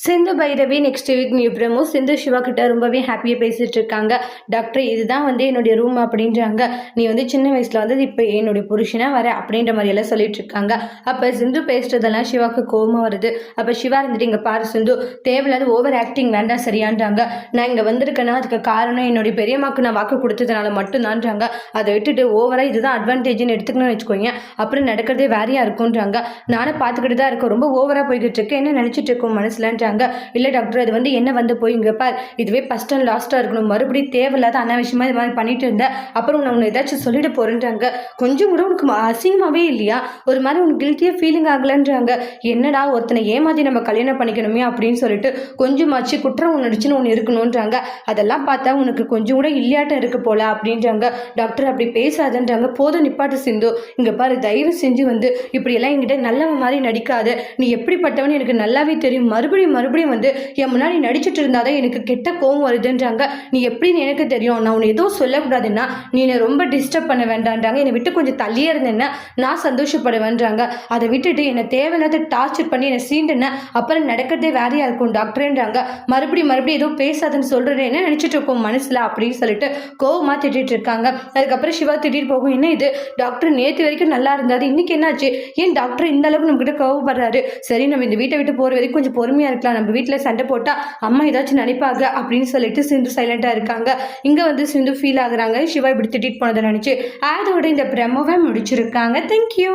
சிந்து Bhairavi next week new promo. Sindhu Siva கிட்ட ரொம்பவே ஹாப்பியாக பேசிட்டு இருக்காங்க. டாக்டர் இதுதான் என்னுடைய ரூம் அப்படின்றாங்க. நீ சின்ன வயசுல இப்போ என்னுடைய புருஷனா வர அப்படின்ற மாதிரி எல்லாம் சொல்லிட்டு இருக்காங்க. அப்போ சிந்து பேசுறதெல்லாம் சிவாக்கு கோபமா வருது. அப்போ சிவா இங்க பாரு சிந்து, தேவையில்லாத ஓவர் ஆக்டிங் வேண்டாம் சரியான்றாங்க. நான் இங்கே வந்திருக்கேன்னா அதுக்கு காரணம் என்னுடைய பெரியம்மாக்கு நான் வாக்கு கொடுத்ததுனால மட்டும்தான்றாங்க. அதை விட்டுட்டு ஓவராக இதுதான் அட்வான்டேஜ்னு எடுத்துக்கணும்னு வச்சுக்கோங்க, அப்புறம் நடக்கிறதே வேறையா இருக்கும்ன்றாங்க. நானும் பார்த்துக்கிட்டு தான் இருக்கேன், ரொம்ப ஓவராக போய்கிட்டு இருக்கேன், என்ன நினச்சிட்டு இருக்கோம் மனசுலன்றாங்க. இல்லை டாக்டர், அது என்ன போய் இங்கே பார், இதுவே ஃபர்ஸ்ட் அண்ட் லாஸ்ட்டாக இருக்கணும், மறுபடியும் தேவையில்லாத அனாவசியமாக இது மாதிரி பண்ணிட்டு இருந்தேன், அப்புறம் நான் உன்னை ஏதாச்சும் சொல்லிட்டு போறேன்றாங்க. கொஞ்சம் கூட உனக்கு அசிங்கமாகவே இல்லையா, ஒரு மாதிரி உனக்கு கில்ட்டியாக ஃபீலிங் ஆகலன்றாங்க. என்னடா ஒருத்தனை ஏமாற்றி நம்ம கல்யாணம் பண்ணிக்கணுமே அப்படின்னு சொல்லிட்டு கொஞ்சமாச்சு குற்றம் உணர்ச்சின்னு ஒன்று இருக்கணுன்றாங்க. அதெல்லாம் பார்த்தா உனக்கு கொஞ்சம் கூட இல்லையாட்டம் இருக்கு போல அப்படின்றாங்க. டாக்டர் அப்படி பேசாதன்றாங்க. போதும் நிப்பாட்டு சிந்து, இங்கே பாரு தயவு செஞ்சு இப்படியெல்லாம் என்கிட்ட நல்லவன் மாதிரி நடிக்காத, நீ எப்படிப்பட்டவன்னு எனக்கு நல்லாவே தெரியும், மறுபடியும் என் முன்னாடி நடிச்சுட்டு இருந்தாதான் எனக்கு கெட்ட கோவம் வருதுன்றாங்க. நீ எப்படின்னு எனக்கு தெரியும், நான் உன்னை எதுவும் சொல்லக்கூடாதுன்னா நீ என்னை ரொம்ப டிஸ்டர்ப் பண்ண வேண்டான்றாங்க. என்னை விட்டு கொஞ்சம் தள்ளியே இருந்தேன்னா நான் சந்தோஷப்படுவேன்றாங்க. அதை விட்டுட்டு என்னை தேவையில்லாத டார்ச்சர் பண்ணி என்னை சீண்டுன அப்புறம் நடக்கிறதே வேறையா இருக்கும் டாக்டர்ன்றாங்க. மறுபடியும் ஏதோ பேசாதுன்னு சொல்றது என்ன நினைச்சிட்டு இருக்கோம் மனசுல அப்படின்னு சொல்லிட்டு கோவமா திட்டிட்டு இருக்காங்க. அதுக்கப்புறம் சிவா திட்டிட்டு போகும், என்ன இது டாக்டர் நேற்று வரைக்கும் நல்லா இருந்தாரு, இன்னைக்கு என்னாச்சு, ஏன் டாக்டர் இந்த அளவுக்கு நம்ம கிட்ட கோவப்படுறாரு, சரி நம்ம இந்த வீட்டை விட்டு போற வரைக்கும் கொஞ்சம் பொறுமையா இருக்கலாம், நம்ம வீட்டில் சண்டை போட்டால் அம்மா ஏதாச்சும் நினைப்பாங்க அப்படின்னு சொல்லிட்டு சிந்து சைலண்டாக இருக்காங்க. இங்கே சிந்து ஃபீல் ஆகுறாங்க, சிவா இப்படி திட்டிட்டு போனதை நினச்சி. அதோட இந்த பிரமோவை முடிச்சிருக்காங்க. தேங்க்யூ.